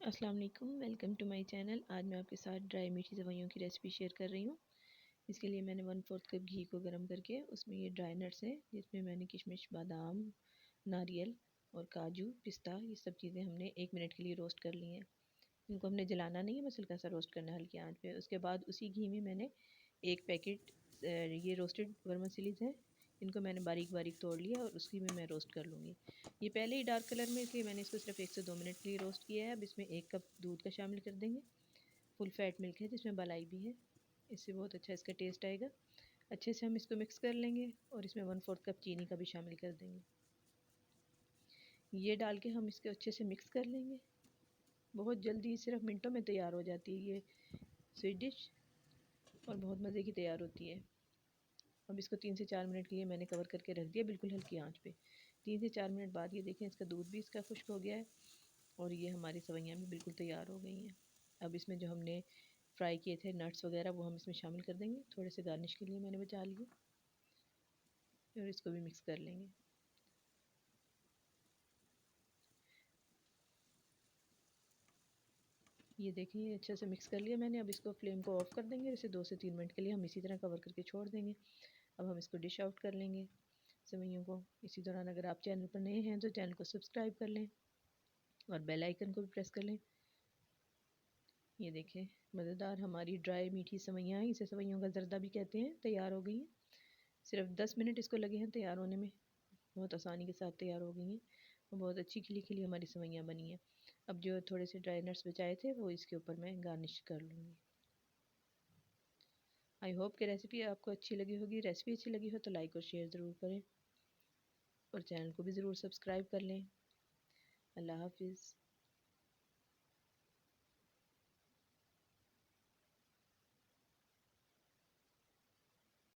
अस्सलाम वालेकुम, welcome to my channel. आज मैं आपके साथ ड्राई मीठी सेवइयों की रेसिपी शेयर कर रही हूँ। इसके लिए मैंने 1/4 कप घी को गर्म करके उसमें ये ड्राई नट्स हैं, जिसमें मैंने किशमिश, बादाम, नारियल और काजू, पिस्ता, ये सब चीज़ें हमने 1 मिनट के लिए रोस्ट कर ली हैं। इनको हमने जलाना नहीं है, बस हल्का सा रोस्ट करना है हल्की आंच पे। उसके बाद उसी घी में मैंने 1 पैकेट ये रोस्टेड वर्मिसेलीज है, इनको मैंने बारीक बारीक तोड़ लिया और उसी में मैं रोस्ट कर लूँगी। ये पहले ही डार्क कलर में, इसलिए मैंने इसको सिर्फ 1 से 2 मिनट के लिए रोस्ट किया है। अब इसमें 1 कप दूध का शामिल कर देंगे। फुल फैट मिल्क है जिसमें मलाई भी है, इससे बहुत अच्छा इसका टेस्ट आएगा। अच्छे से हम इसको मिक्स कर लेंगे और इसमें 1/4 कप चीनी का भी शामिल कर देंगे। ये डाल के हम इसको अच्छे से मिक्स कर लेंगे। बहुत जल्दी, सिर्फ मिनटों में तैयार हो जाती है ये स्वीट डिश और बहुत मज़े की तैयार होती है। अब इसको 3 से 4 मिनट के लिए मैंने कवर करके रख दिया, बिल्कुल हल्की आंच पे। 3 से 4 मिनट बाद ये देखें, इसका दूध भी इसका खुश्क हो गया है और ये हमारी सेवइयाँ भी बिल्कुल तैयार हो गई हैं। अब इसमें जो हमने फ्राई किए थे नट्स वगैरह, वो हम इसमें शामिल कर देंगे। थोड़े से गार्निश के लिए मैंने बचा लिए और इसको भी मिक्स कर लेंगे। ये देखिए, अच्छे से मिक्स कर लिया मैंने। अब इसको फ्लेम को ऑफ कर देंगे। इसे 2 से 3 मिनट के लिए हम इसी तरह कवर करके छोड़ देंगे। अब हम इसको डिश आउट कर लेंगे सेवइयों को। इसी दौरान अगर आप चैनल पर नए हैं तो चैनल को सब्सक्राइब कर लें और बेल आइकन को भी प्रेस कर लें। ये देखें, मज़ेदार हमारी ड्राई मीठी सेवइयाँ, इसे सेवइयों का ज़र्दा भी कहते हैं, तैयार हो गई हैं। सिर्फ 10 मिनट इसको लगे हैं तैयार होने में। बहुत आसानी के साथ तैयार हो गई हैं और बहुत अच्छी खिली खिली हमारी सेवइयाँ बनी हैं। अब जो थोड़े से ड्राई नट्स बचाए थे वो इसके ऊपर मैं गार्निश कर लूँगी। आई होप कि रेसिपी आपको अच्छी लगी होगी। रेसिपी अच्छी लगी हो तो लाइक और शेयर ज़रूर करें और चैनल को भी ज़रूर सब्सक्राइब कर लें। अल्लाह हाफिज़।